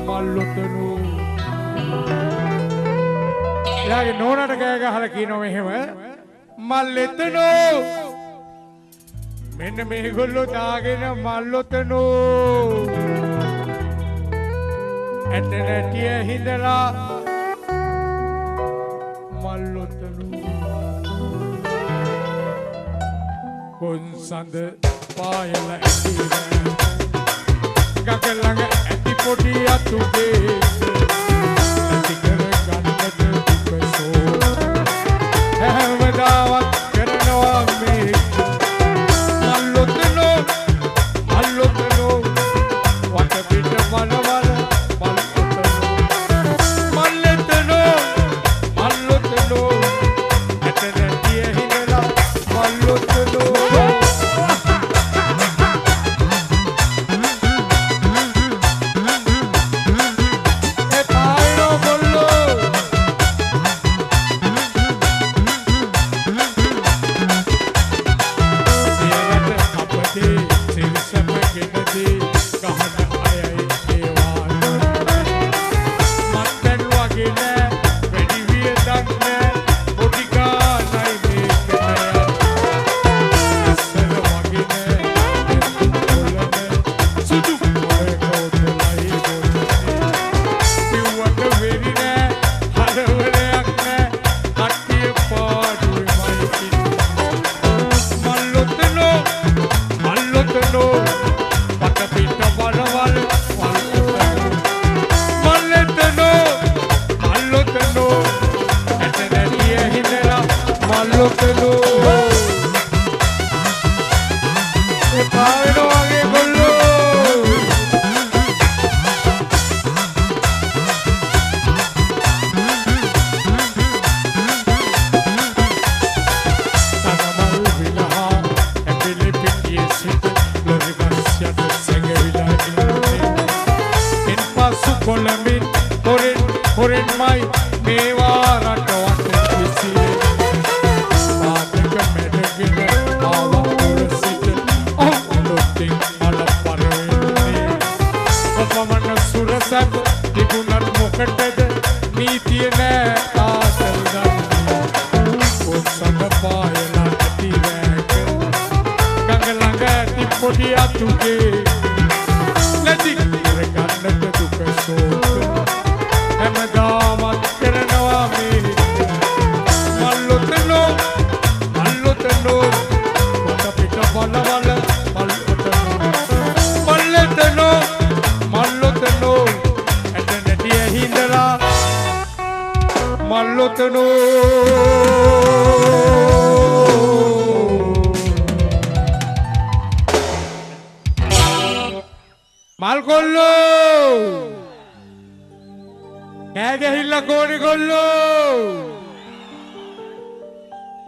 මල්ලොතනෝ එයාගේ නෝනට කෑ ගහලා කියනවා මෙහෙම මල්ලෙතනෝ මෙන්න මේගොල්ලෝ දාගෙන මල්ලොතනෝ ඇට නැටිය හිඳලා මල්ලොතනෝ කොන්සඳ පායල ඇතිව ගඟ ළඟ ඇති පොඩි අතුගේ ඇති කර ගන්නට දුකසෝ හැමදාවත් කරනවා මේ මල්ලොතනෝ මල්ලොතනෝ වට පිට මලවල මල්ලොතනෝ මල්ලොතනෝ ඇට නැටිය හිඳලා මල්ලොතනෝ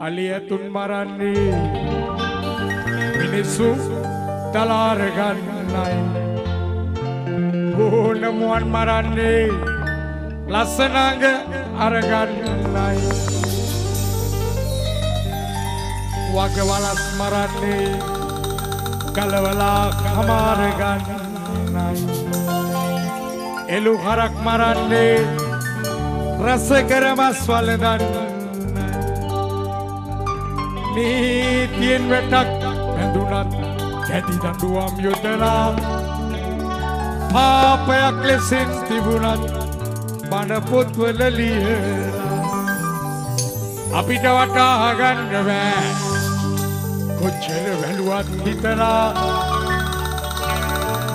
අලියතුන් මරන්නේ මිනිස්සු තලාර ගන්නයි ඕනමුවන් මරන්නේ ලස්සනඟ අරගන්නයි වගවලස් මරන්නේ කලවලා කමාර ගන්නයි එළු හරක් මරන්නේ රස කරමස් වලදන්න නීතියෙන් වැටක් බැඳුනත් කැටි දඬුවම් යොදලා පාපයක් ලෙසින් තිබුණත් බණ පොත්වල ලියලා අපිට වටහා ගන්න බෑ කොච්චර වැළුවත් හිතලා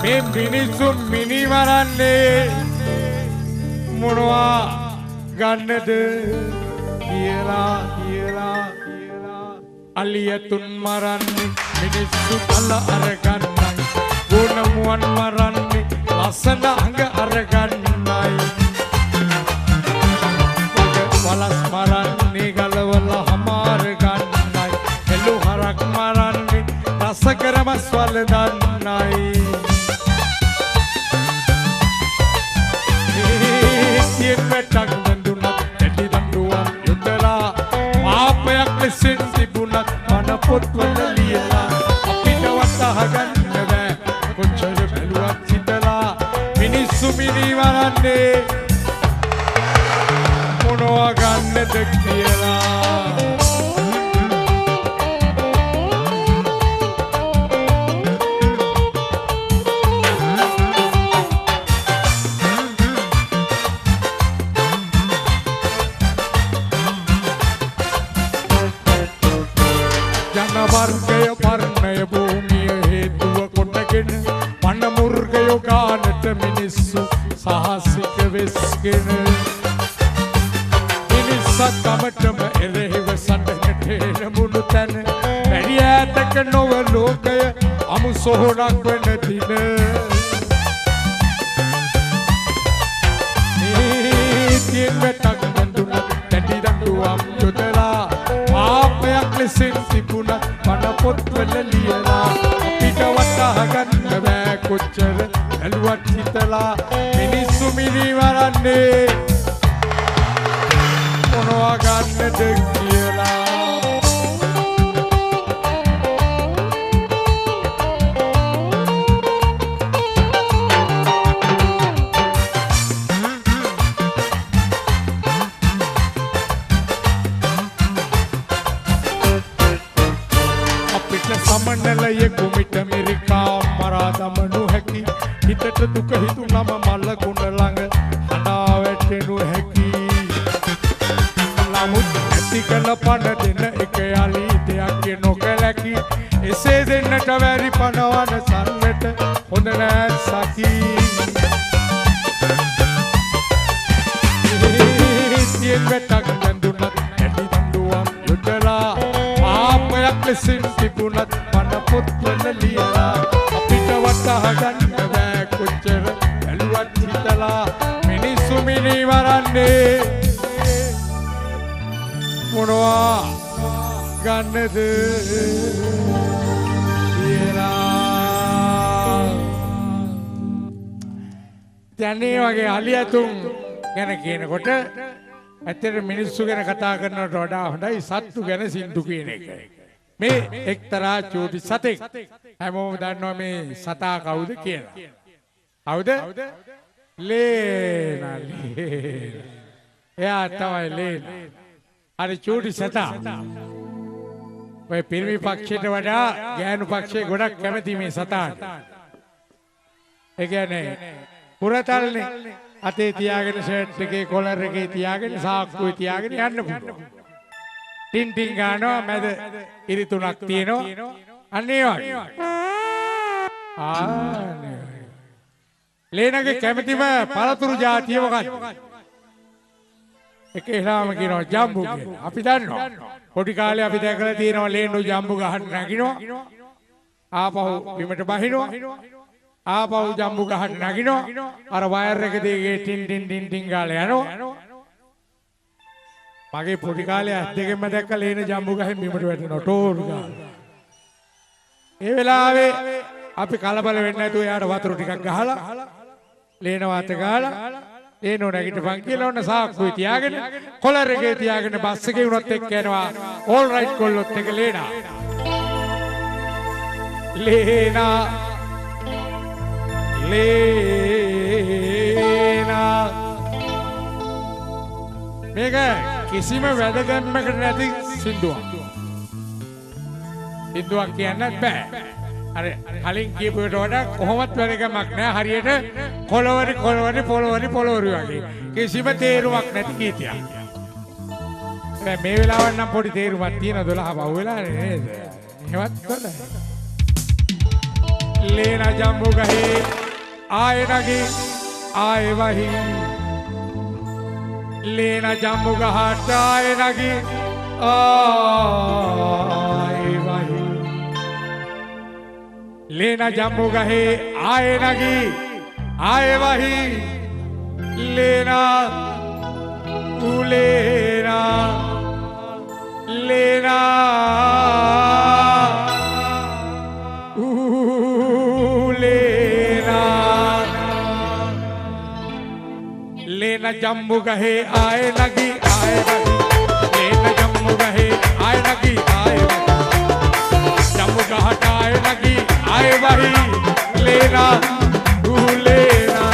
මේ මිනිසුන් මිනි මරන්නේ මොනවා ගන්නද කියලා අලියතුන් මරන්නේ මිනිස්සු කල අරගන්නයි ගුණමුවන් මරන්නේ ලස්සන අඟ අරගන්නයි වලස් මරන්නේ ගලවල හමාර ගන්නයි එළු හරක් මරන්නේ රස කරමස් වල දන්නයි සියෙන් වැටක් බඳුනත් ඇටි දඬුවම් යොදලා පාපයක් ලෙසින් තිබුණත් මන පොත්වල ලියලා අපිට වටහා ගන්න බෑ කොච්චර බැලුවත් හිතලා මිනිස්සු මිනිස්සු මිනි වරන්නේ මොනවා ගන්නද කියලා ජනවර්ගය පර්ණය භූමිය හේතුව කොටගෙන මන මුර්ගයෝ ගානට මිනිස්සු සාහසික වෙස්ගෙන මිනිස්සකමටම එරෙහිව සටනට එන මුළු තැන වැඩි ඈතක නොව ලෝකය අමු සොහොනක් වෙන දින නීතියෙන් වැටක් බඳුන දැඩි දඬුවම් යොදලා පාපයක් ලෙසින් තිබුණත් පන පොත්වල ලියලා අපිට වටහා ගන්න බෑ කොච්චර ඇලුවත් හිතලා මිනිස්සු මිනි වරන්නේ මොනවා ගන්නද කියලා සමනලයේ කුමිට මෙරිකා මරා දමනු හැකි හිතට දුක හිතුනම මල්ල කුණ ළඟ හදා වැටෙනු හැකි නමුත් ඇති කළ පණ දෙන එක යලි දෙයක් නොකලකි එසේ දෙන්නට වැරි පනවන සන්නට හොඳ නෑ සකි සියෙන් වැටක් බැඳුනත් ඇති දඬුවම් යොදලා පාපයක් ලෙසින් තිබුණත් පන පොත්වල ලියලා අපිට වටහා ගන්න බෑ කොච්චර ඇලුවත් හිතලා මිනිස්සු මිනි වරන්නේ මොනවා ගන්නද කියලා දැනේ වගේ අලියතුන් ගැන කියනකොට ඇත්තට මිනිස්සු ගැන කතා කරනවට වඩා හොඳයි සත්තු ගැන සින්දු කියන එක. මේ එක්තරා චූටි සතෙක්. හැමෝම දන්නවා මේ සතා කවුද කියලා. කවුද? ලේනා. එයා තමයි ලේනා. අර චූටි සතා. ඔය පිරිමි පක්ෂයට වඩා ගෑනු පක්ෂයේ ගොඩක් කැමති මේ සතාට. ඒ කියන්නේ පුරතල්නේ අතේ තියාගෙන ෂර්ට් එකේ කොලර් එකේ තියාගෙන සාක්කුවේ තියාගෙන යන්න පුළුවන්. ටින් ටින් ගන්නවා මැද ඉරි තුනක් තියෙනවා. අන්න ඒ වගේ. ලේනගේ කැමැතිම පළතුරු జాතිය මොකක්ද? එක එලාම කියනවා ජම්බු කියලා. අපි දන්නවා. පොඩි කාලේ අපි දැකලා තියෙනවා ලේනෝ ජම්බු ගහන්න නැගිනවා. ආපහු බිමට බහිනවා. ආපහු ජම්බු ගහන්න නගිනවා අර වයර් එක දිගේ ටින් ටින් ටින් ටින් ගාලා යනවා මගේ පොඩි කාලේ අත් දෙකෙන්ම දැක්ක ලේන ජම්බු ගහෙන් බිමට වැටෙනවා ටෝර් ගාලා ඒ වෙලාවේ අපි කලබල වෙන්නේ නැතුව එයාට වතුර ටිකක් ගහලා ලේන වාත ගාලා ලේනෝ නැගිටපන් කියලා ඔන්න සාක්කුවේ තියාගෙන කොලර් එකේ තියාගෙන බස් එකේ වුණත් එක්ක යනවා ඕල් රයිට් කොල්ලොත් එක ලේනා ලේනා මේක කිසිම වැදගත්මකට නැති සින්දුවක්. සින්දුවක් කියන්නත් බෑ. අර කලින් කියපුවට වඩා කොහොමත් වැදගත්මක් නෑ. හරියට පොළොවරි වගේ. කිසිම තේරුමක් නැති ගීතයක්. මේ වෙලාවට නම් පොඩි තේරුමක් තියෙන 12 පහු වෙලානේ නේද? එහෙමත් කොහොමද? लेना जम्बू गहे आए नगी आए वही लेना जम्बू घाट आए नगी आए वही लेना जम्बू गहे आए नगी आए वही लेना लेना लेना लेना जम्बू गहे आए लगी लेना जम्बू गहे आए लगी जम्बू घाट आए लगी आए वही लेना लेना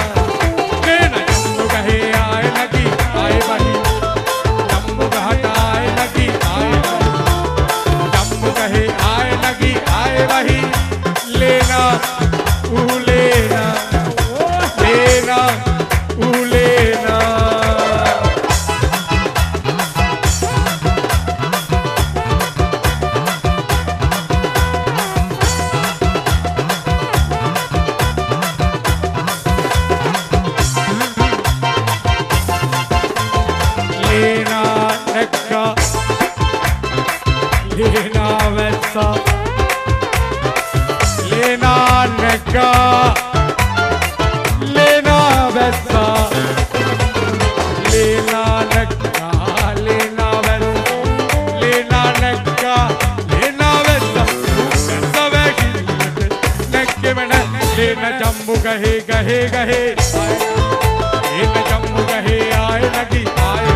නැග්ගා ලේනා වැස්සා ලේනා නැග්ගා ලේනා වැස්සා ලේනා නැග්ගා ලේනා වැස්සා වැස්සා නැග්ගෙම ලේන ජම්බු ගහේ ගහේ ගහේ ලේන ජම්බු ගහේ ආය නගී ආය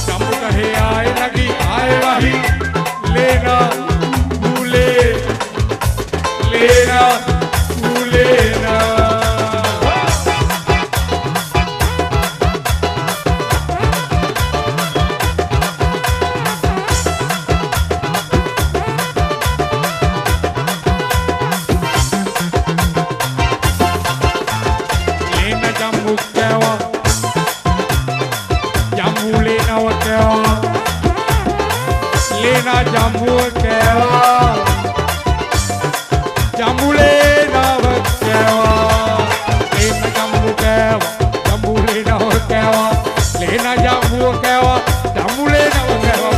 ජම්බු ගහේ ආය නගී ආය වහි ලේනා Lena, Lena. Lena jammu kewa, jammu Lena wa kewa, Lena jammu kewa. Jambule navakewa, lena jambu kewa, jambule navakewa, lena jambu kewa, jambule navakewa.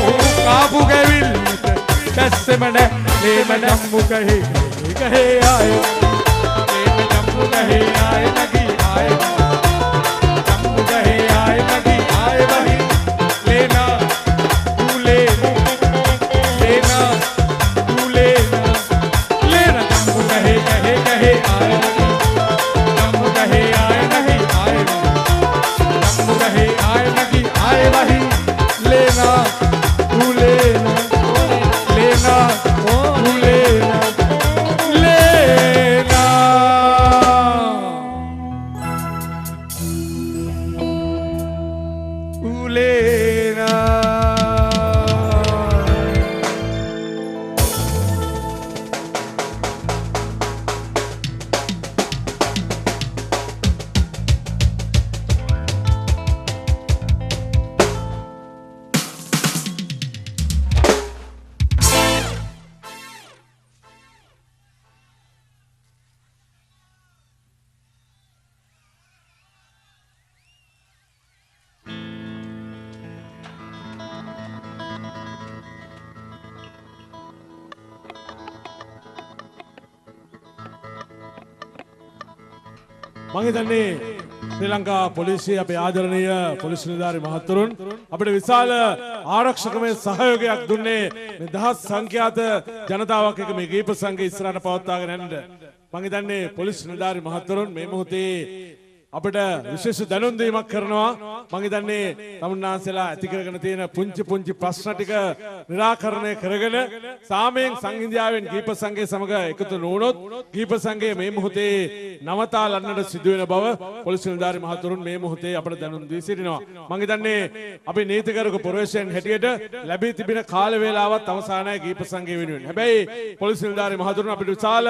Kapu kevil, kasse mane, lena jambu kahe, kahe aaye, lena jambu kahe aaye nagi aaye, jambu kahe aaye nagi aaye wahi, lena dule, lena dule. कहे कहे कहे आए जम्मू कहे आए नहीं आए जम्मू कहे आए नहीं आए वही लेना तू लेना लेना तू लेना लेना तू लेना මම හිතන්නේ ශ්‍රී ලංකා පොලිසිය අපේ ආදරණීය පොලිස් නිලධාරි මහතුරුන් අපිට විශාල ආරක්ෂකමය සහයෝගයක් දුන්නේ මේ දහස් සංඛ්‍යාත ජනතාවක් එක්ක මේ ගීප සංඝය ඉස්සරහට පවත්වාගෙන යන්න. මම හිතන්නේ පොලිස් නිලධාරි මහතුරුන් මේ මොහොතේ අපිට විශේෂ දැනුම් දීමක් කරනවා. මම හිතන්නේ තමුන්නාන්සලා ඇති කරගෙන තියෙන පුංචි ප්‍රශ්න ටික निराකරණය කරගෙන සාමයෙන් සංහිඳියාවෙන් ගීප සංඝය සමග එකතු නොවුනොත් ගීප සංඝය මේ මොහොතේ නවතාලන්නට සිදු වෙන බව පොලිස් නිලධාරි මහතුරුන් මේ මොහොතේ අපිට දැනුම් දී සිටිනවා. මම හිතන්නේ අපි නීතිගරුක පුරවැසියන් හැටියට ලැබී තිබෙන කාල වේලාවත් අවසానයි ගීප සංඝය වෙනුවෙන්. හැබැයි පොලිස් නිලධාරි මහතුරුන් අපිට විශාල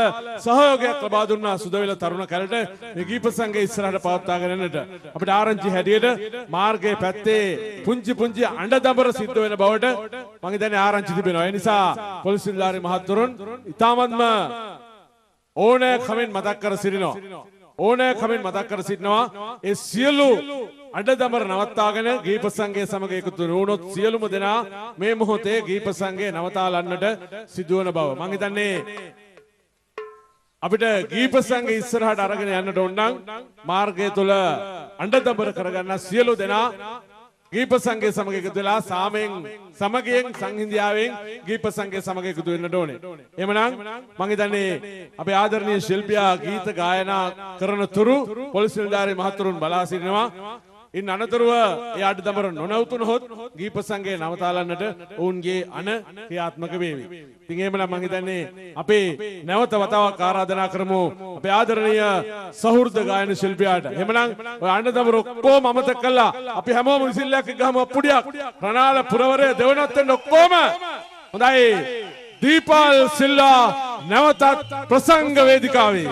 සහයෝගයක් ලබා දුන්නා සුදවිල තරුණ කැලට මේ ගීප සංඝය ඉස්සරහට පවත්වාගෙන යන්නට. අපිට ආරංචි හැටියට මාර්ගයේ පැත්තේ පුංචි අඬදඹර සිද්ධ වෙන බවට මම හිතන්නේ ආරංචි තිබෙනවා. ඒ නිසා පොලිස් නිලධාරි මහතුරුන් ඉතාමත්ම ඕනෑකමින් මතක් කර සිටිනවා. ඕනෑකමින් මතක් කර සිටිනවා ඒ සියලු අඬදඹර නවත්වාගෙන ගීප සංඝය සමග එකතු වුණොත් සියලුම දෙනා මේ මොහොතේ ගීප සංඝය නවතාලන්නට සිදුවන බව. මම හිතන්නේ අපිට ගීප සංඝය ඉස්සරහට අරගෙන යන්නට ඕන නම් මාර්ගය තුල අඬදඹර කරගන්න සියලු දෙනා ගීප සංඝය සමග එකතු වෙලා සාමයෙන් සමගියෙන් සංහිඳියාවෙන් ගීප සංඝය සමග එකතු වෙන්නට ඕනේ. එහෙමනම් මම හිතන්නේ අපේ ආදරණීය ශිල්පියා ගීත ගායනා කරන තුරු පොලිස් නිලධාරී මහතුරුන් බලා සිටිනවා. ඉන් අනතුරුව ඒ අඬදඹර නොනවතුනොත් ගීප සංඝය නවතාලන්නට ඔවුන්ගේ අන ක්‍රියාත්මක වේවි. ඉතින් එහෙමනම් මම හිතන්නේ අපේ නැවත වතාවක් ආරාධනා කරමු අපේ ආදරණීය සහෘද ගායන ශිල්පියාට. එහෙමනම් ඔය අඬදඹර ඔක්කොම අමතක කළා අපි හැමෝම විසිල්ලයක් ගහමු අප්පුඩියක්. රණාල පුරවරය දෙවනත් වෙන ඔක්කොම හොඳයි. දීපල් සිල්ලා නැවතත් ප්‍රසංග වේදිකාවේ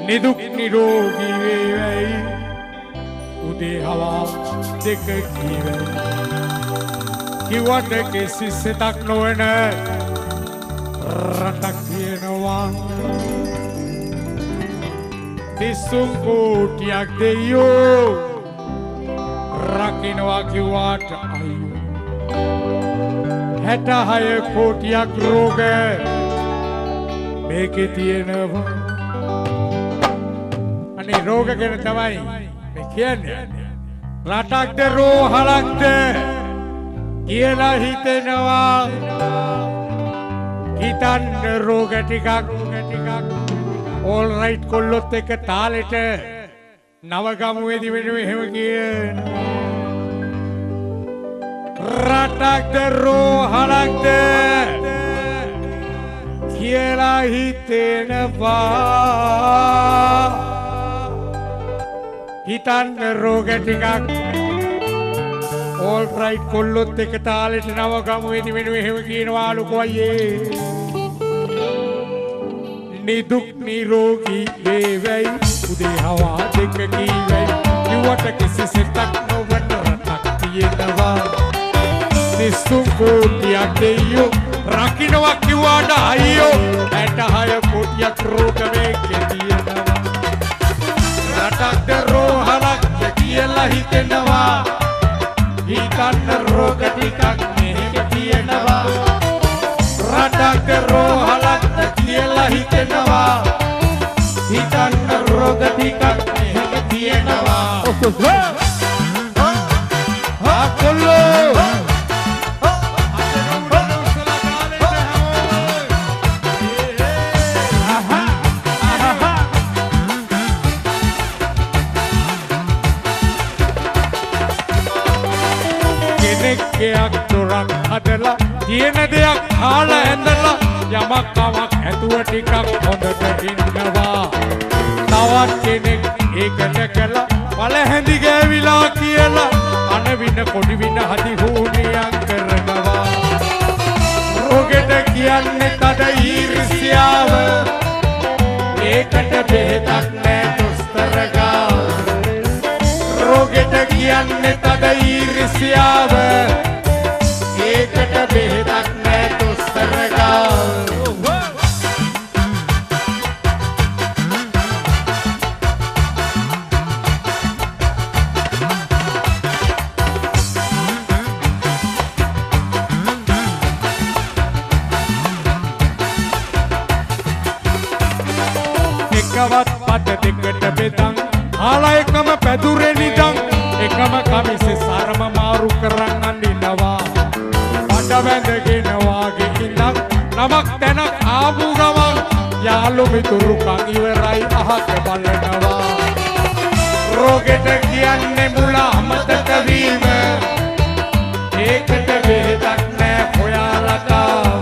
නිදුක් නිරෝගී වේවයි උදේ හවා දෙක කීවයි කිව්වට කිසිසේතක් නොවන රටක් කියනවා තිස්සුම් කෝටියක් දෙයෝ රකින්නවා කිව්වට අයියෝ 66 කෝටියක් රෝග මේකේ තියෙනවා අනේ රෝග ගැන තමයි මේ කියන්නේ රටක්ද රෝහලක්ද කියලා හිතෙනවා හිතන්න රෝග ටිකක් ඕල් රයිට් කොල්ලොත් එක තාලෙට නවගමුවේදී වෙනුව එහෙම කියන රටක්ද රෝහලක්ද කියලා හිතෙනවා හිතන්න රෝග ටිකක් ඕල් රයිට් කොල්ලොත් එක තාලෙට නවගමුවේදී වෙනුව එහෙම කියනවා ලොකෝ අයියේ නිදුක් නිරෝගී වේවයි උදේ හවා දෙක කීවයි කිව්වට කිසිසේත් නොවන රටක් තියෙනවා නිස්සුම් කෝටියක් දෙයියෝ රකින්නවා කිව්වාට අයියෝ 66 කෝටියක් රෝග මේකේ තියෙනවා රටක්ද රෝහලක්ද කියලා හිතෙනවා හිතන්න රෝග ටිකක් මේකේ තියෙනවා රටක්ද රෝහලක්ද කියලා හිතෙනවා හිතන්න රෝග ටිකක් මේකේ තියෙනවා කොල්ලෝ කෙනෙක්ගේක් දොරක් හදලා තියෙන දෙයක් කාලා ඇඳලා යමක් කමක් ඇතුව ටිකක් හොඳට ඉන්නවා තවත් කෙනෙක් ඒක දැකලා පළහැඳි ගෑවිලා කියලා අනවින කොඩි වින හදි හුනියක් කරනවා රෝගෙට කියන්නේ තද ඊර්ෂ්‍යාව ඒකට බෙහෙතක් නෑ දොස්තර ගාව රෝගෙට කියන්නේ තද ඊර්ෂ්‍යාව ඒකට බෙහෙතක් නෑ දොස්තර ගාව එකවත් පද දෙකට බෙදන් ආලා එකම පැදුරේ නිදන් එකම කමිසේ සරම මාරු කරන් අඳිනවා පඩ වැඳගෙන වාගේ ඉඳන් නමක් තැනක් ආපු ගමන් යාළු මිතුරු කන් ඉවරයි අහක බලනවා රෝගෙට කියන්නේ මුල අමතක වීම ඒකට බෙහෙතක් නෑ හොයාලා තාම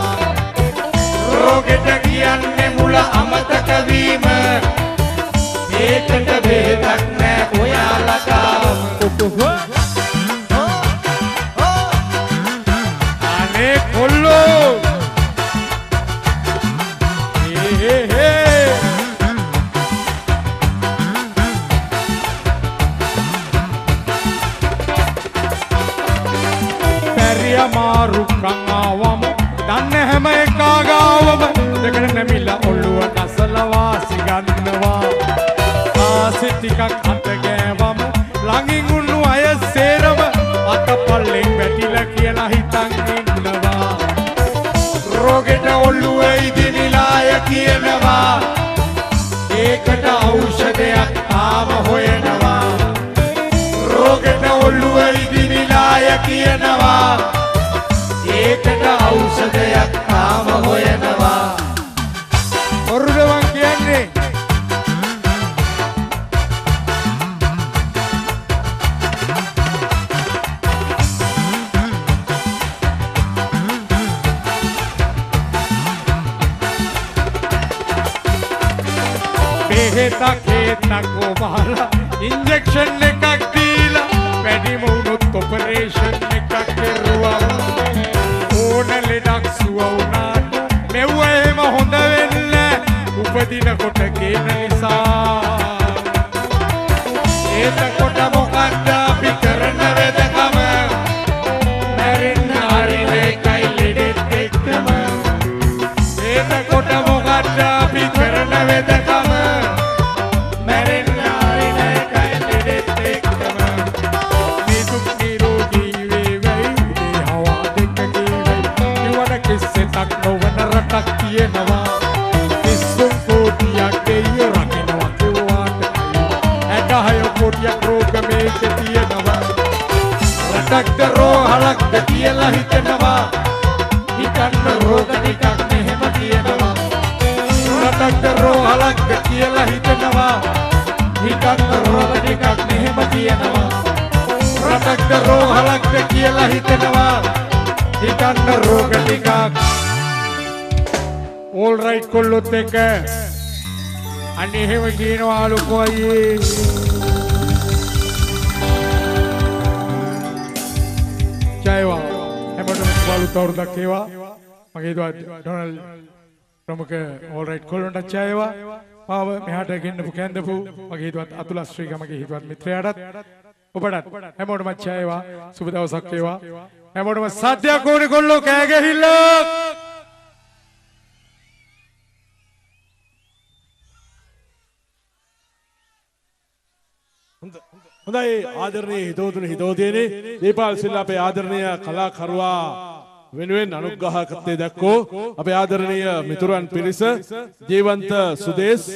රෝගෙට කියන්නේ මුල අමතක වීම ඒකට බෙහෙතක් නෑ හොයාලා තාම අනේ කොල්ලෝ පැරිය මාරු කන් ආවම දන්න හැම එකා ගාවම දෙකට නැමිලා ඔළුව ගසලා වාසි ගන්නවා ආසෙ ටිකක් අත ගෑවම ළඟින් උන්නු අය සේරම අතපල්ලෙන් වැටිලා කියලා හිතන් ඉන්නවා රෝගෙට ඔළුවේ ඉදිරිලාය කියනවා ඒකට ඖෂධයක් තාම හොයනවා රෝගෙට ඔළුවේ ඉදිරිලාය කියනවා ඒකට ඖෂධයක් තාම හොයනවා ඔරුදවන් කියන්නේ බෙහෙතක් හේතක් ඔබලා ඉන්ජෙක්ෂන් එකක් දීලා වැඩිම වුණොත් ඔපරේෂන් එකක් කරුවා ඕන ලෙඩක් සුව වුණාට මෙව්ව එහෙම හොඳ වෙන්නේ උපදිනකොට ගේන නිසා එතකොට මොකක්ද අපි කරන වෙදකම මැරෙන්න හරින එකයි ලෙඩෙත් එක්කම එතකොට මොකක්ද අපි කරන වෙදකම මැරෙන්න හරින එකයි ලෙඩෙත් එක්කම නිදුක් නිරෝගී වේවයි උදේ හවා දෙක කීවයි කිව්වට කිසිසේත් නොවන රටක් තියෙනවා වහලක්ද කියලා හිතනවා හිතන්න රෝග ටිකක් මෙහෙම තියෙනවා රටක්ද රෝහලක්ද කියලා හිතනවා හිතන්න රෝග ටිකක් මෙහෙම තියෙනවා රටක්ද රෝහලක්ද කියලා හිතනවා හිතන්න රෝග ටිකක් all right කොල්ලොත් එක අනේ එහෙම කියනවා ලොකෝ අයියේ ජයවා හැමෝටම බලුත් අවුරුද්දක් ඒවා මගේ හිතුවා ඩොනල්ඩ් ප්‍රමුඛ all right කොල්ලොන්ට ජයවා පාව මෙහාට ගෙන්නපු කැඳපු මගේ හිතුවත් අතුල ශ්‍රී මගේ හිතුවත් මිත්‍රයාටත් ඔබටත් හැමෝටම ජයවා සුබ දවසක් වේවා හැමෝටම සත්‍යයක් ඕනේ කොල්ලෝ කෑ ගහilla හොඳයි ආදරණීය හිතවතුනි හිතවතියනි දීපාල් සිල්ලා අපේ ආදරණීය කලාකරුවා වෙනුවෙන් අනුග්‍රහකත්වයේ දක්වෝ අපේ ආදරණීය මිතුරන් පිරිස ජීවන්ත සුදේශ්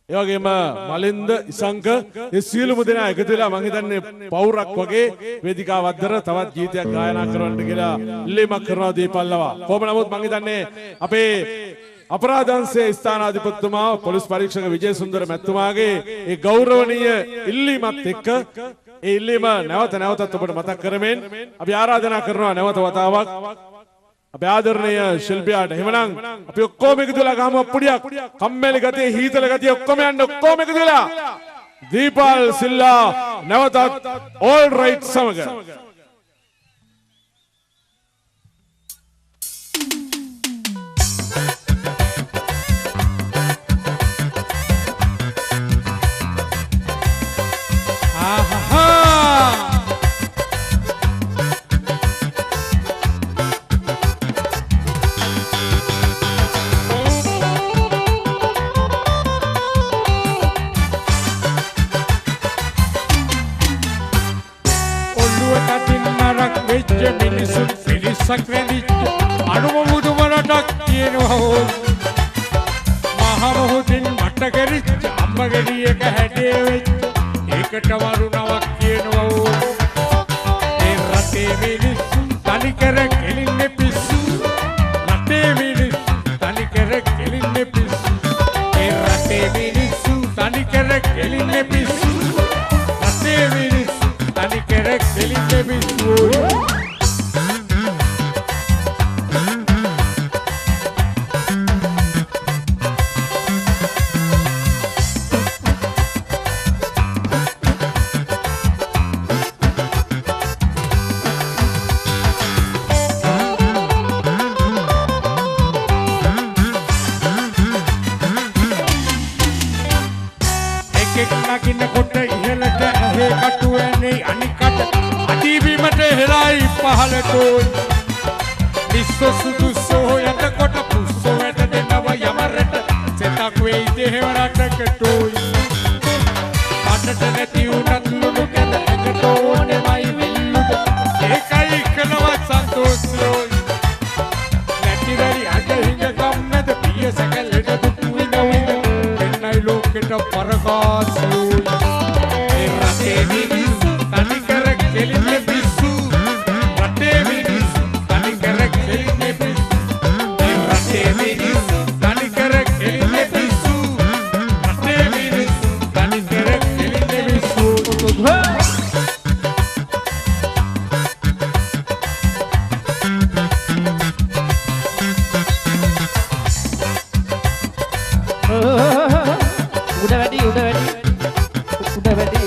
ඒ වගේම මලින්ද ඉසංක මේ සියලුම දෙනා එකතු වෙලා මම හිතන්නේ පවුරක් වගේ වේදිකාව අද්දර තවත් ගීතයක් ගායනා කරවන්න කියලා ඉල්ලීමක් කරනවා දීපල්ලවා කොහොම නමුත් මම හිතන්නේ අපේ අපරාධංශයේ ස්ථානාධිපතිතුමා පොලිස් පරීක්ෂක විජේසුන්දර මැතිතුමාගේ ඒ ගෞරවනීය ඉල්ලීමත් එක්ක ඒ ඉල්ලීම නැවත නැවතත් ඔබට මතක් කරමින් අපි ආරාධනා කරනවා නැවත වතාවක් අපේ ආදරණීය ශිල්පියාට එහෙමනම් අපි ඔක්කොම එකතු වෙලා ගහමු අප්පුඩියක් කම්මැලි ගතිය හීතල ගතිය ඔක්කොම යන්න ඔක්කොම එකතු වෙලා දීපාල් සිල්ලා නැවතත් all right සමග සක්‍රැදිච්ච අනුම මුදුමරටක් තියෙනවා මහමොහොතින් මට කරිච්ච අම්මගෙඩියක හැඩේ වෙච්ච ඒකට වරුණාවක් කියනවා ඒ රටේ මිනිස්සු තනි කර කෙලින්නේ පිස්සු රටේ මිනිස්සු තනි කර කෙලින්නේ පිස්සු ඒ රටේ මිනිස්සු තනි කර කෙලින්නේ පිස්සු රටේ මිනිස්සු තනි කර කෙලින්නේ පිස්සු Nisso sudusso yata kota pusso weta denawa yamarata setak wei dehewarata ketoi patata neti unat lulu keda eketo one mai velluda ekai ikkanawa santosoi neti wari ada hinga gammada piya sakaleda dutu winawina ennai loketa parakasoi e rate minissu tani kara kelinne bissu rate minissu tani kara kelinne bissu e rate minissu tani kara kelinne bissu rate minissu tani kara kelinne bissu udah ready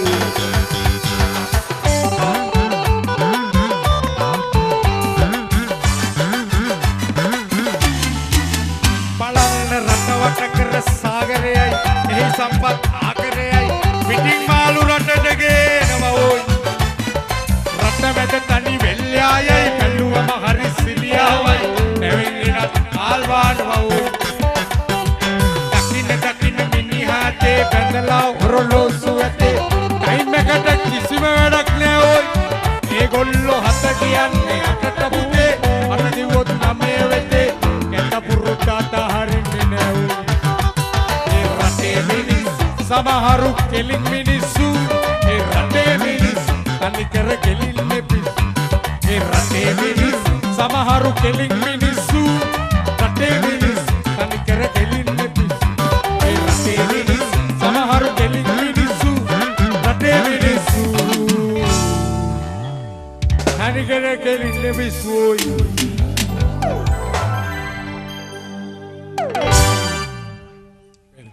බලන්න රටවට කර සාගරයයි එහි සම්පත් ආකරයයි පිටින් මාළු රටට ගේනම ඕයි රට මැද තනි වෙල්යායයි බැලුවම හරි සිලියාවයි නැවෙන්නත් කාල්වානම ඕයි දකින්න මිනිහාතේ බැඳලා ඔරලෝසු ඇතේ ටයිම් එකට කිසිම වැඩක් නෑ ඕයි ඒගොල්ලෝ හත කියන්නේ අටට පුතේ අට දිවොත් නමේ වෙතේ එත පුරුද්දාට හරින්නේ නෑ ඕයි ඒ රටේ මිනිස්සු සමහරු කෙලින් මිනිස්සු ඒ රටේ මිනිස්සු තනි කර කෙලින්නේ පිස්සු ඒ රටේ මිනිස් සමහරු කෙලින් මිනිස්සු රටේ මිනිස් තනිකර කෙලින්නේ පිස්සු ඒ රටේ මිනිස් සමහරු කෙලින් මිනිස්සු රටේ මිනිස්සු තනිකර කෙලින්නේ පිස්සු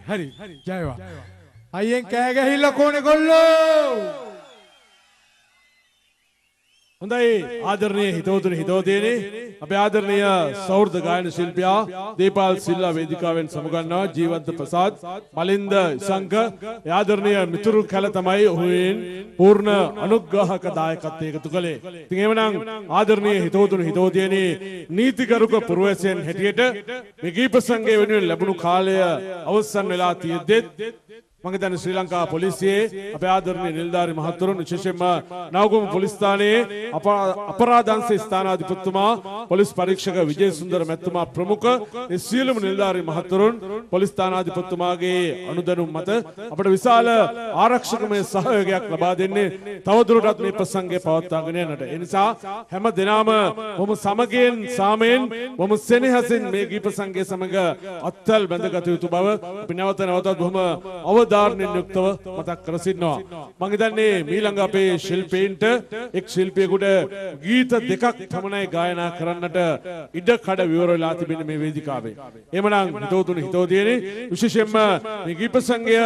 හරි ජයවා අයියෙන් කෑ ගහilla කොනේ ගොල්ලෝ හොඳයි ආදරණීය හිතවතුනි හිතවතියනි අපේ ආදරණීය සෞර්ධ ගායන ශිල්පියා දීපාල් සිල්ලා වේදිකාවෙන් සමුගන්නවා ජීවන්ත ප්‍රසාද් මලින්ද ඉසංක ආදරණීය මිතුරු කැල තමයි ඔහුෙන් පූර්ණ අනුග්‍රහක දායකත්වයේ එකතු කළේ. ඉතින් එවනම් ආදරණීය හිතවතුනි හිතවතියනි නීතිගරුක පුරවැසියන් හැටියට මේ ගීත සංගය වෙනුවෙන් ලැබුණු කාලය අවසන් වෙලා තියෙද්දි මම හිතන්නේ ශ්‍රී ලංකා පොලිසියේ අපේ ආදරණීය නිලධාරි මහතුරුන් විශේෂයෙන්ම නවගම පොලිස් ස්ථානයේ අපරාධ අංශයේ ස්ථානාධිපතිතුමා පොලිස් පරීක්ෂක විජේසුන්දර මැතිතුමා ප්‍රමුඛ ඒ සියලුම නිලධාරි මහතුරුන් පොලිස් ස්ථානාධිපතිතුමාගේ අනුදැනුම් මත අපට විශාල ආරක්ෂකමය සහයෝගයක් ලබා දෙන්නේ තවදුරටත් මේ ප්‍රසංගය පවත්වාගෙන යන්නට. ඒ නිසා හැම දිනම බොහොම සමගියෙන් සාමයෙන් බොහොම සෙනෙහසින් මේ ගීත සංගය සමග අත්වැල් බැඳගත යුතු බව අපි නැවත නැවතත් බොහොම අවධාරණයෙන් යුක්තව මතක් කර සිටිනවා. මම හිතන්නේ මීළඟ අපේ ශිල්පීන්ට එක් ශිල්පියෙකුට ගීත දෙකක් පමණයි ගායනා කරන්නට ඉඩ කඩ විවර වෙලා තිබෙන මේ වේදිකාවේ. එhmenan හිතවතුනි හිතවතියනි විශේෂයෙන්ම මේ ගීත සංගය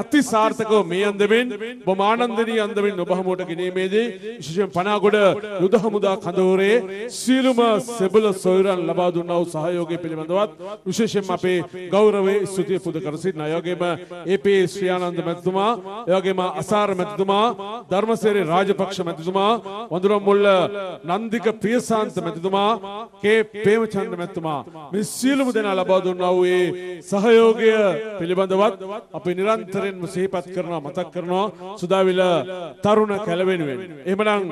අති සාර්ථකව මේ අන්දමින් බොහොම ආනන්දනීය අන්දමින් ඔබ හමුවට ගෙනීමේදී විශේෂයෙන් පනාගොඩ යුද හමුදා කඳවුරේ සීලුම සෙබළ සොයුරන් ලබා දුන්නා වූ සහයෝගය පිළිබඳවත් විශේෂයෙන්ම අපේ ගෞරවයේ ස්තුතිය පුද කර සිටිනා. යෝගේම ඒ.පී. ශ්‍රියානන්ද මැතිතුමා, එවැගේම අසාර මැතිතුමා, ධර්මසේරි රාජපක්ෂ මැතිතුමා, වඳුරමුල්ල නන්දික ප්‍රියසාන්ත මැතිතුමා, කේ ප්‍රේමචන්ද්‍ර මැතිතුමා මේ සියලුම දෙනා ලබා දුන්නා වූ ඒ සහයෝගය පිළිබඳවත් අපි නිරන්තරයෙන්ම සිහිපත් කරනවා මතක් කරනවා සුදාවිල තරුණ කැලවෙනුවෙන්. එහෙමනම්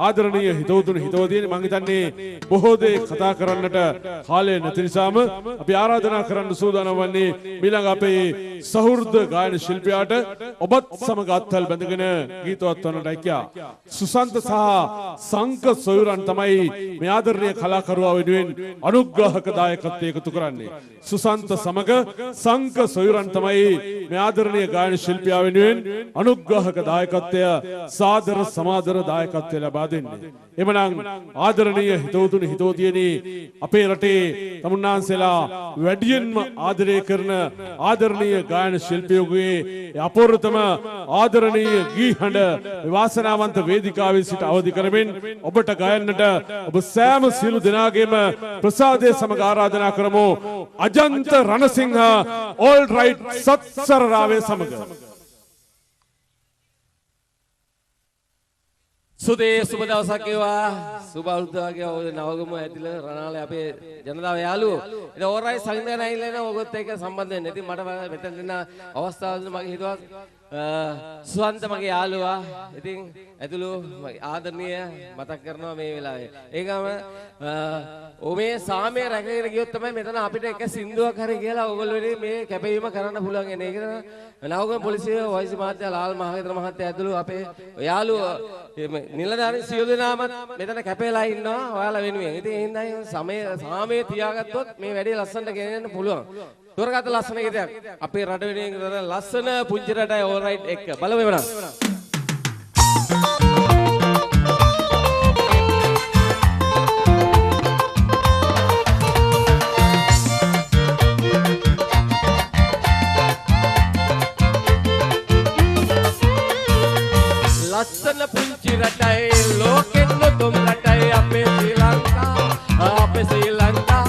ආදරණීය හිතවතුනි හිතවතියනි මම හිතන්නේ බොහෝ දේ කතා කරන්නට කාලය නැති නිසාම අපි ආරාධනා කරන්න සූදානම් වන්නේ ඊළඟ අපේ සහෘද ගායන ශිල්පියාට ඔබත් සමග අත්වැල් බැඳගෙන ගීතවත් වන්නටයි කියා. සුසන්ත සහ සංක සොයුරන් තමයි මේ ආදරණීය කලාකරුවා වෙනුවෙන් අනුග්‍රහක දායකත්වයේ එකතු කරන්නේ. සුසන්ත සමග සංක සොයුරන් තමයි මේ ආදරණීය ගායන ශිල්පියා වෙනුවෙන් අනුග්‍රහක දායකත්වය සාදර සමාදර දායකත්වය ලබා දෙන්නේ. එමනම් ආදරණීය හිතවතුනි හිතවතියනි අපේ රටේ තමුන්නාන්සලා වැඩියෙන්ම ආදරය කරන ආදරණීය ගායන ශිල්පියෙකුගේ අපූර්වතම ආදරණීය ගී හඬ වාසනාවන්ත වේදිකාවේ සිට අවදි කරමින් ඔබට ගයන්නට ඔබ සෑම සියලු දෙනාගේම ප්‍රසාදයේ සමග ආරාධනා කරමු අජන්ත රණසිංහ ඕල් රයිට් සත්සරරාවේ සමග. සුදේ සුබ දවසක් වේවා සුබ අවුරුද්දක් ඔය නවගම ඇතුළ රණාලේ අපේ ජනතාව යාළුවෝ ඉතින් ඕරයි සංවිධානය ඇවිල්ලා නේ ඔයගොත් එක්ක සම්බන්ධ වෙන්න. ඉතින් මට මෙතන දෙන අවස්ථාවල මගේ හිතුවා සුවන්ත මගේ යාළුවා ඉතින් ඇතුළු ආදරණීය මතක් කරනවා මේ වෙලාවේ. ඒකම මේ සාමය රැකගෙන ගියොත් තමයි මෙතන අපිට එක සින්දුවක් හරි කියලා ඕගොල්ලෝ මේ කැපවීම කරන්න පුළුවන් එන්නේ. ඒක නවගම පොලිසිය වයිසි මහත්තයා ලාල් මහේන්ද්‍ර මහත්තයා ඇතුළු අපේ යාළුවෝ නිලධාරීන් සියලු දෙනාම මෙතන කැපෙලා ඉන්නවා ඔයාලා වෙනුවෙන්. ඉතින් ඒ හින්දා සාමය තියාගත්තොත් මේ වැඩේ ලස්සනට ගෙනියන්න පුළුවන්. තොරගත ලස්සන ගීතයක් අපේ රට වෙනුවෙන් ලස්සන පුංචි රටයි ඕල් රයිට් එක්ක බලමු එවනම්. ලස්සන පුංචි රටයි ලෝකෙන්න තුම් රටයි අපේ ශ්‍රී ලංකා අපේ ශ්‍රී ලංකා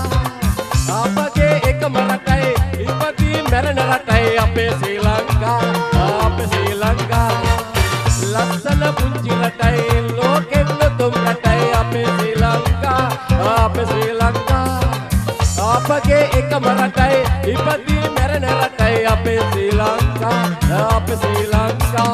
අපගේ එකම රටයි ඉපදී මැරෙන රටයි අපේ ශ්‍රී ලංකා අපේ ශ්‍රී ලංකා ලස්සන පුංචි රටයි ලෝකෙන්න තුම් රටයි අපේ ශ්‍රී ලංකා අපේ ශ්‍රී ලංකා අපගේ එකම රටයි ඉපදී මැරෙන රටයි අපේ ශ්‍රී ලංකා අපේ ශ්‍රී ලංකා.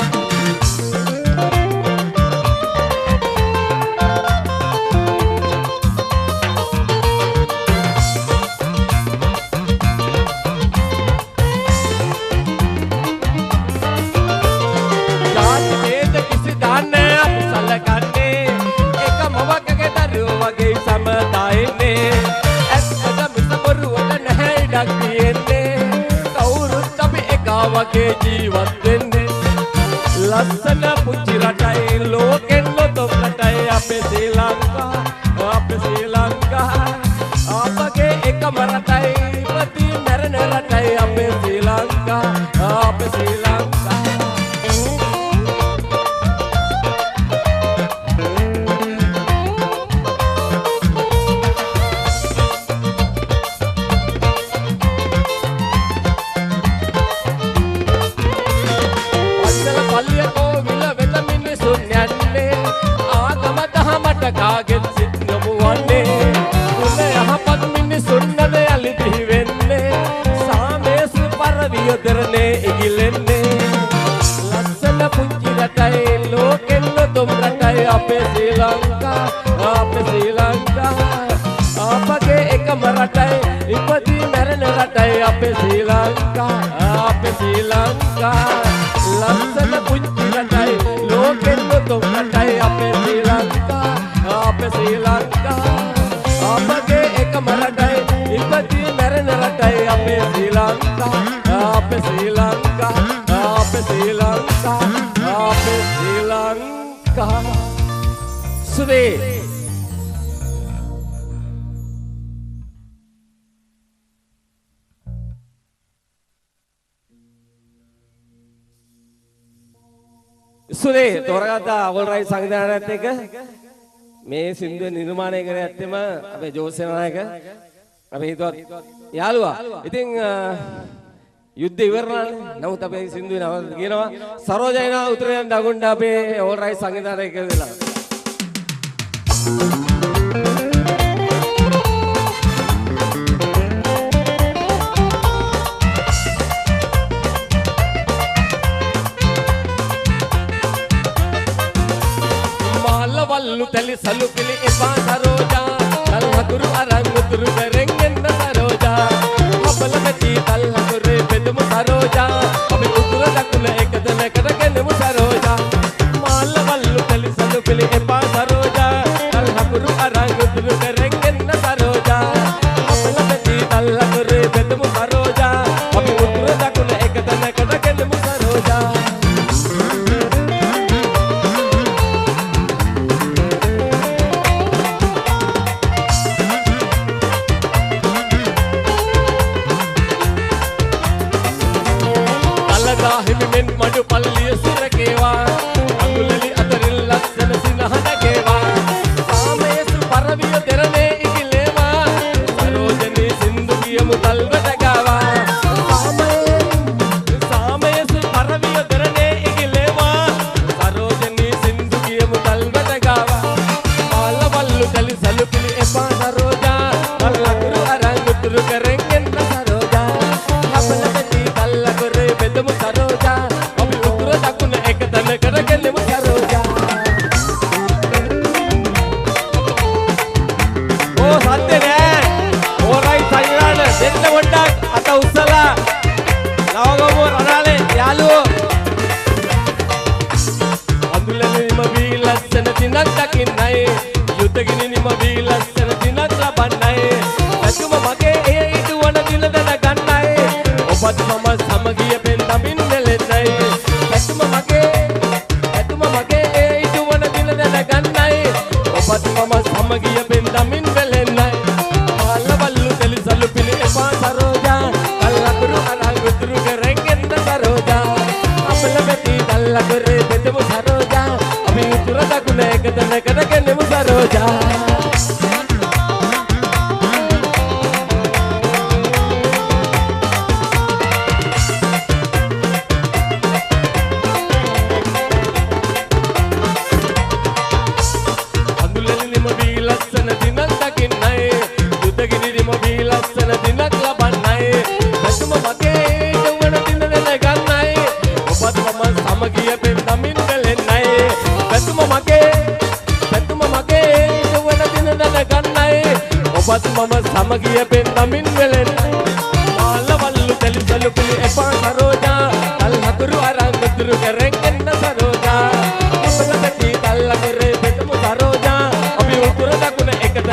වගේ සමතයිනේ ඇත්තට මිස බොරුවට නැහැ ඉඩක් තියෙන්නේ කවුරුත් අපි එකා වගේ ජීවත් වෙන්නේ ලස්සන පුංචි රටයි ලෝකෙන් ලොතොක් රටයි අපේ ශ්‍රී ලංකා අපගේ එකම රටයි ඉපදී මැරෙන රටයි අපේ ශ්‍රී ලංකා අපේ ශ්‍රී ලංකා කාගෙත් සිත් යමුවන්නේ කුල යහපත් මිනිසුන්නද යලි බිහි වෙන්නේ සාමේස පරවිය දරනේ ඉගිලෙන්නේ ලස්සන පුංචි රටයි ලෝකෙන් ලොතොම් රටයි අපේ ශ්‍රී ලංකා අපගේ එකම රටයි ඉපදී මැරෙන රටයි අපේ ශ්‍රී ලංකා ලස්සන පුංචි රටයි ලෝකෙන් ලොතොම් රටයි අපේ ශ්‍රී ලංකා ශ්‍රී ලංකා අපගේ එකම රටයි ඉපදී මැරෙන රටයි අපේ ශ්‍රී ලංකා අපේ ශ්‍රී ලංකා සුදේ සුදේ තෝරගත්තා අවුල්රයි සංවිධානයත් එක්ක මේ සින්දුව නිර්මාණය කරේ ඇත්තෙම අපේ ජෝසෙ නායක අපි හිතුවත් යාළුවා. ඉතින් යුද්ධ ඉවරනානේ. නමුත් අපේ සින්දුවේ නම කියනවා සරෝජයනා උතුරෙන් දකුණට අපේ ඕල්රයිට් සංගීතය කියලා. వల్లు తల్లి సలుపిలి ఇపా సరోజా కల్హకురు అరంగుతురు బెరెంగెన్న సరోజా అబల మెతి కల్హకురు బెదుము సరోజా అవి ఉతుర దక్కుల ఎకదన కడగెనము సరోజా మాల వల్లు తల్లి సలుపిలి ఇపా సరోజా కల్హకురు అరంగుతురు బెరెంగెన్న సరోజా అబల మెతి కల్హకురు బెదుము సరోజా అవి ఉతుర దక్కుల ఎకదన కడగెనము సరోజా మడు పల్లి సురకేవా అంగులలి అతరిల్ లక్షణ సినహనకేవా సామేసు పరవియ తెరనే ఇగిలేవా సరోజని సింధుకియము తల్వటగావా సామేసు పరవియ తెరనే ఇగిలేవా సరోజని సింధుకియము తల్వటగావా వాళ్ళ వల్లు తలి సలుపిలి ఎపా సరోజా వల్లకురు అరంగుతురు కరెంగెన్న సరోజా అబలబతి కల్లకురు బెదము సరోజా आता उचला लावगमो रणाले यालू अंदुलने निम बीलसन दिनक दकिन्नाय युद्धगिनी निम बीलसन दिनक लबन्नाय सचुम मगे ए इटुवन दिलदन गन्नाय ඔබත් මම සමගිය පෙන්දමින් වෙලෙන්නයි සචුම මගේ ඒ ඉටුවන දිලදන ගන්නයි ඔබත් මම සමගිය පෙන්දමින් වෙලෙන්නයි మాలవల్లు తెలి సలుపిలి ఎపా సరోజా కల్లకురు అరంగుతురు గరెంగెన్న సరోజా అమల మెతి దల్లకురు బెదము సరోజా అవి ఉతుర దకున ఎకదన కడగెనము సరోజా అందులని నిమ వీలස්සన దినం దకిన్నై యుద్ధగిరి నిమ వీలස්සన దినక్ లబన్నై సచుమ మగే జవన దినన గన్నై ඔබත් මම සමගිය පෙන්දමින් වෙලෙන්නයි සතුම මගේ ජවන දිනන ගන්නයි ඔබත් මම සමගිය පෙන්දමින් වෙලෙන්නයි මාලවල්ලු තෙලි සලුපිලි එපා සරෝජා කල්හකුරු අරංගතුරු කැරෙන්ගන්න සරෝජා අපලපති කල්ලකරේ බෙදමු සරෝජා අපි උතුර දකුණ එකද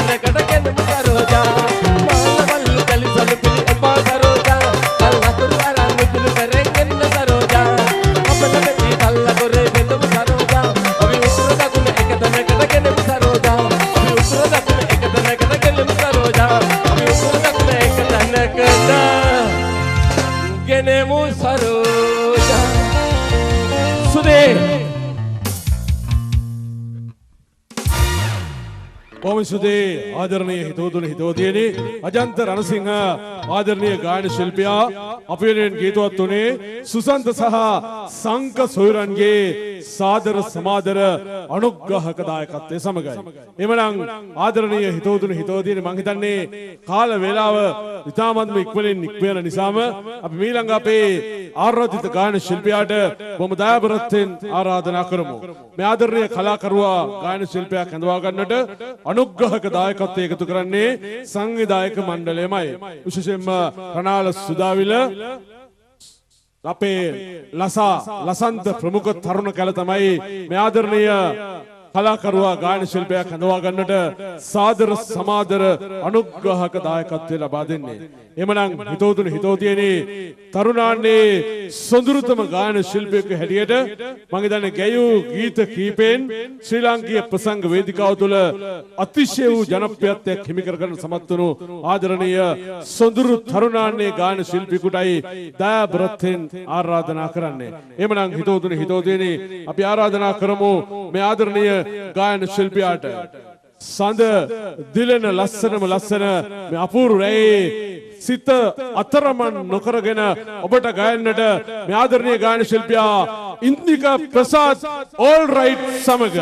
සෝමසුදේ ආදරණීය හිතවතුනි හිතවතියනි අජන්ත රණසිංහ ආදරණීය ගායන ශිල්පියා අපි වෙනුවෙන් ගීතවත් උනේ සුසන්ත සහ සංක සොයුරන්ගේ සාදර සමාදර අනුග්‍රහක දායකත්වයේ සමගයි. එමනම් ආදරණීය හිතවතුනි හිතවතියනි මං හිතන්නේ කාල වේලාව ඉතාමත්ම ඉක්මනින් නික්මන නිසාම අපි මීළඟ අපේ ආරාධිත ගායන ශිල්පියාට බොහොම දයාබරත්වෙන් ආරාධනා කරමු. මේ ආදරණීය කලාකරුවා ගායන ශිල්පියා කැඳවා ගන්නට අනුග්‍රහක දායකත්වය එකතු කරන්නේ සංවිධායක මණ්ඩලයමයි. විශේෂයෙන්ම රණාල සුදාවිල අපේ ලසන්ත ප්‍රමුඛ තරුණ කැල තමයි මේ ආදරණීය කලාකරුවා ගායන ශිල්පියා කැඳවා ගන්නට සාදර සමාදර අනුග්‍රහක දායකත්වය ලබා දෙන්නේ. එමනම් හිතවතුනි හිතවතියනි තරුණාන්නේ සොඳුරුතම ගායන ශිල්පියෙකු හැටියට මම හිතන්නේ ගැයූ ගීත කීපෙන් ශ්‍රී ලාංකීය ප්‍රසංග වේදිකාව තුළ අතිශය වූ ජනප්‍රියත්වයක් හිමි කරගන්න සමත් වුණු ආදරණීය සොඳුරු තරුණාන්නේ ගායන ශිල්පියෙකුටයි දයාබරත්වෙන් ආරාධනා කරන්නේ. එමනම් හිතවතුනි හිතවතියනි අපි ආරාධනා කරමු මේ ආදරණීය ගායන ශිල්පියාට සඳ දිලෙන ලස්සනම ලස්සන මේ අපූර්ව රැයේ සිත අතරමන් නොකරගෙන ඔබට ගයන්නට මේ ආදරණීය ගායන ශිල්පියා ඉන්දිකා ප්‍රසාද් ඕල් රයිට් සමග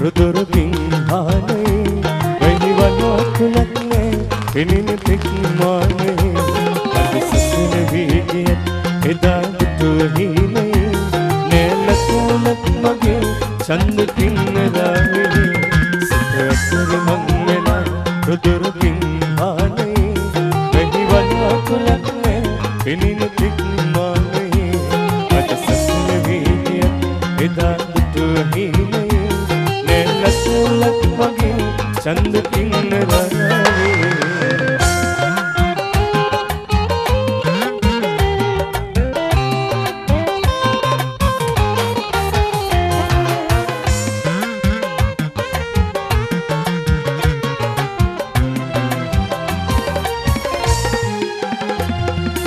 රුදුරුකින් ආනේ වෙහිවනකුලක්නේ පිනින පික්මානේ අදිසසන වීගිය එදා දුතුහිනේ නෙලතුලක් මගේ චන්ද කින්නරාවේ සිතසර මංගලා රුදුරුකින් ආනේ වෙහිවනකුලක්නේ පිනින පික්මානේ අදිසසන වීගිය එදා දුතුහිනේ ලක් වගේ චන්ද කින්නරාවේ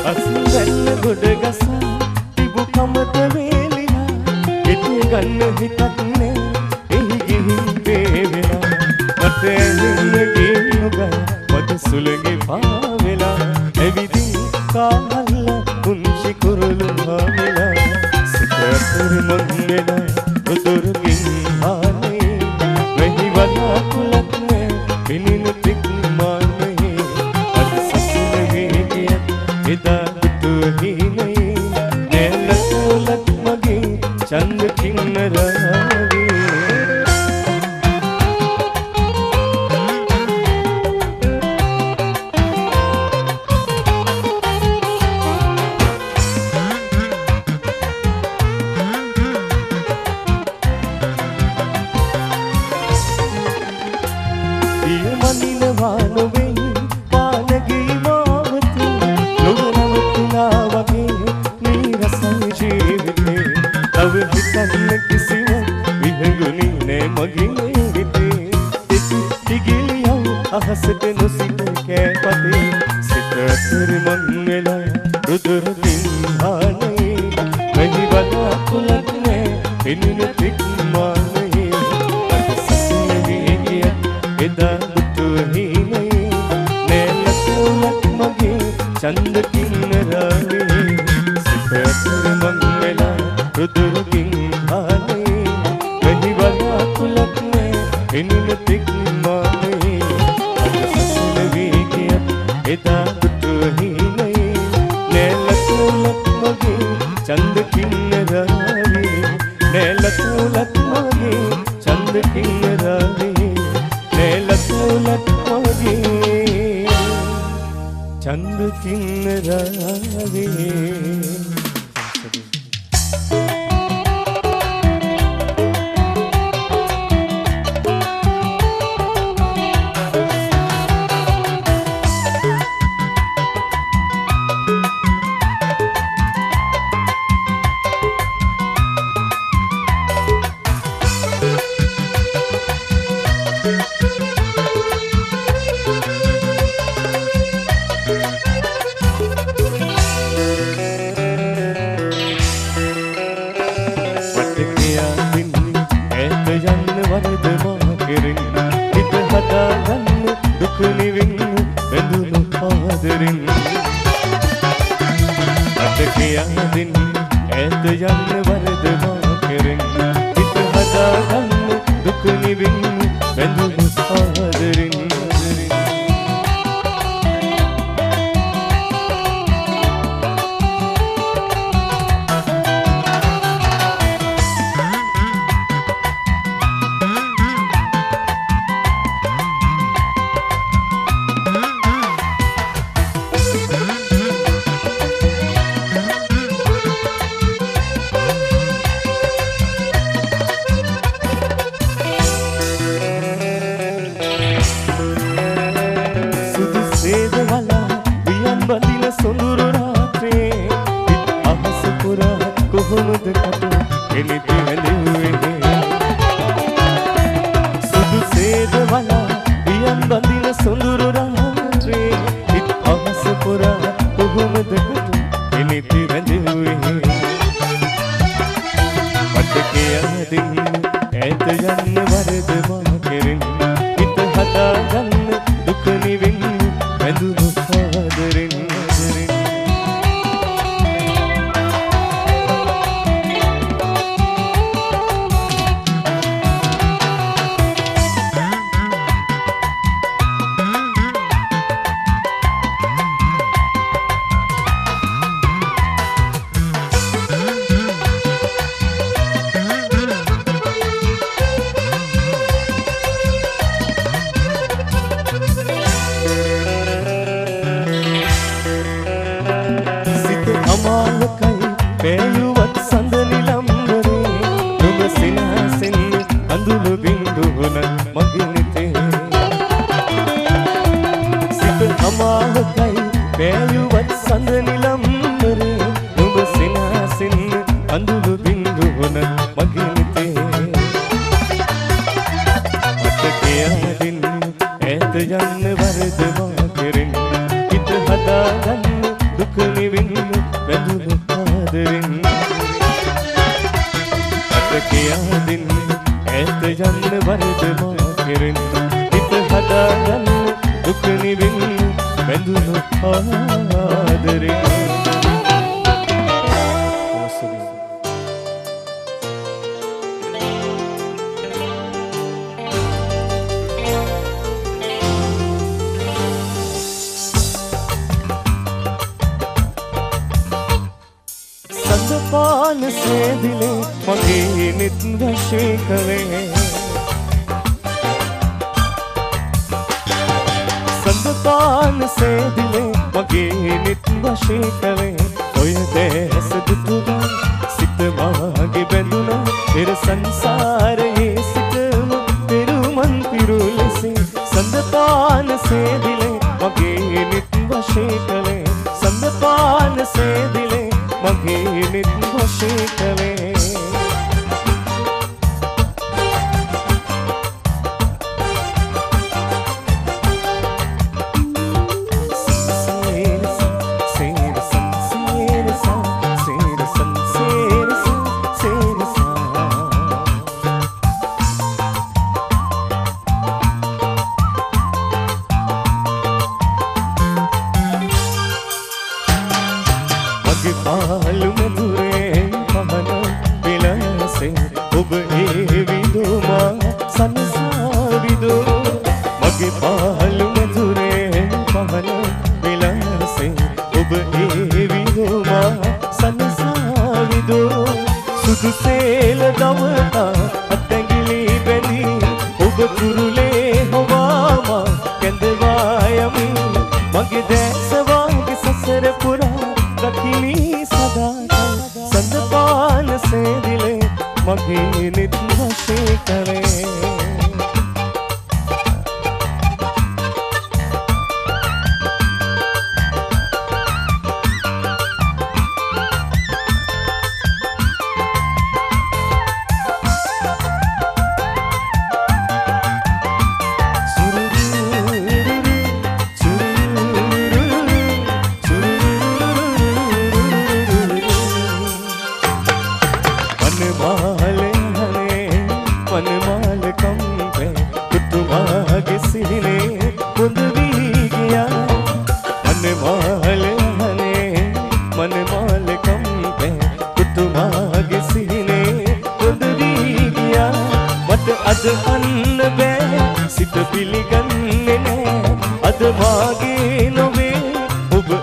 අසුරැල්ල ගොඩ ගසා තිබු කමත වේලිලා ඉති ගන්න හිතක් නේ සුළගේ පාවෙලා ඇවිදින් කාහල්ල පුංචි කුරුළු හාවෙලා සිතතර මංගෙලා උතුරුකින් ආනේ වෙහිවනකුලක් නේ පිනින පික්මානේ අද සසුන වේගිය එදා දුතුහිනේ නෙලතුලක් මගේ චන්ද කින්නරාවේ අහසට නොසිට කෑපතේ සිතතර මංගලා රුදුරුකින් ආනේ වෙහිවනකුලක් නේ පිනින පික්මානේ අදසසන වීගිය එදා දුතුහිනේ නෙලතුලක් මගේ චන්ද කින්නරාවේ සිතතර මංගලා රුදුරුකින් ආනේ වෙහිවනකුලක් නේ පිනින පික්මානේ එදා දුතුහිනේ නෙලතුලක් මගේ චන්ද කින්නරාවේ නෙලතුලක් මගේ චන්ද කින්නරාවේ නෙලතුලක් මගේ චන්ද කින්නරාවේ ආදරෙන් අත කියදින් ඈත යන්න වරද මා කෙරෙන් හිත හදාගන්න දුක නිවින් බැඳුණු ආදරෙන්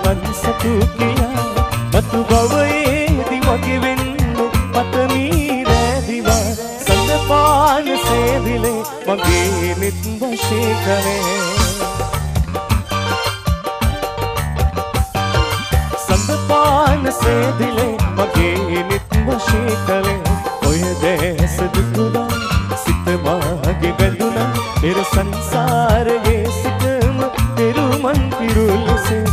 මන් සතු කියා මතු බවයේදී මගේ වෙන්න පතමී රැදිවා සඳ පාන සේදිලේ මගේ නිත් වශී කලේ සඳ පාන සේදිලේ මගේ නිත් වශී කලේ ඔය දැස දුතුලා සිත මාගේ බැඳුනා පෙර සංසාරයේ සිටම පෙරුමන් පිරුල්සේ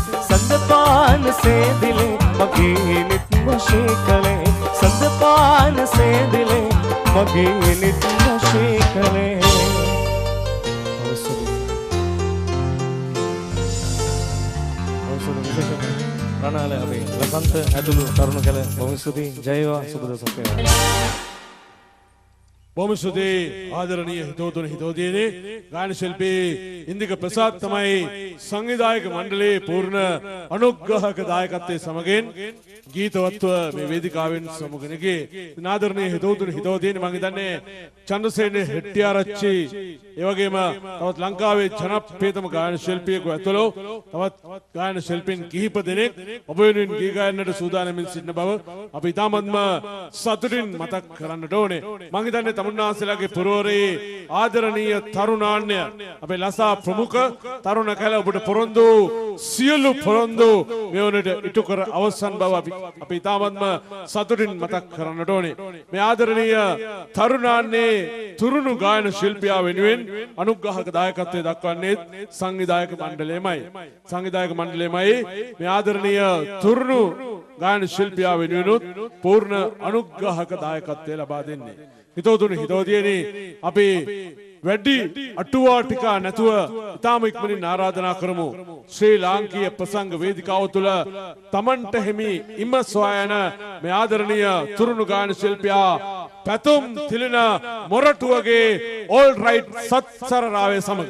සඳපාන සේදිලේ මගේ නිත් වශී කලේ සඳපාන සේදිලේ මගේ නිත් වශී කලේ රණාලේ අපේ ලසන්ත ඇතුළු තරුණ කල බොහොම ස්තුතියි ජය වේවා සුබ දවසක් වේවා බොහොම ස්තුතියි ආදරණීය හිතවතුනි හිතවතියනි ගායන ශිල්පී ඉන්දික ප්‍රසාද් තමයි සංවිධායක මණ්ඩලයේ පූර්ණ අනුග්‍රහක දායකත්වයේ සමගින් ගීතවත්ව මේ වේදිකාවෙන් සමුගෙනගේ ආදරණීය හිතවතුනි හිතවතියනි මම හිතන්නේ චන්ද්‍රසේන හෙට්ටිආරච්චි ඒ වගේම තවත් ලංකාවේ ජනප්‍රියතම ගායන ශිල්පියෙකු ඇතුළු තවත් ගායන ශිල්පීන් කිහිප දෙනෙක් ඔබ වෙනුවෙන් ගී ගායනට සූදානම්ින් සිටින බව අපි ඉතාමත්ම සතුටින් මතක් කරන්නට ඕනේ මම හිතන්නේ තමුන්නාන්සේලාගේ පුරවරේ ආදරණීය තරුණාන්‍ය අපේ ලසා ප්‍රමුඛ තරුණ කැල ඔබට පොරොන්දු සියලු පොරොන්දු මේ වනට ඉටු කර අවසන් බව අපි ඉතාමත්ම සතුටින් මතක් කරන්නට ඕනේ මේ ආදරණීය තරුණාන්‍යයේ තුරුණු ගායන ශිල්පියා වෙනුවෙන් අනුග්‍රහක දායකත්වයේ දක්වන්නේ සංවිධායක මණ්ඩලයමයි මේ ආදරණීය තුරුණු ගායන ශිල්පියා වෙනුවෙනුත් පූර්ණ අනුග්‍රහක දායකත්වය ලබා දෙන්නේ හිතවතුනි හිතවතියනි අපි වැඩි අටුවා ටික නැතුව ඉතාම ඉක්මනින් ආරාධනා කරමු ශ්‍රී ලාංකීය ප්‍රසංග වේදිකාව තුළ තමන්ට හිමි ඉම සොයන මේ ආදරණීය තුරුණු ගායන ශිල්පියා පැතුම් තිලින මොරටුවගේ ඕල් රයිට් සත්සරරාවේ සමග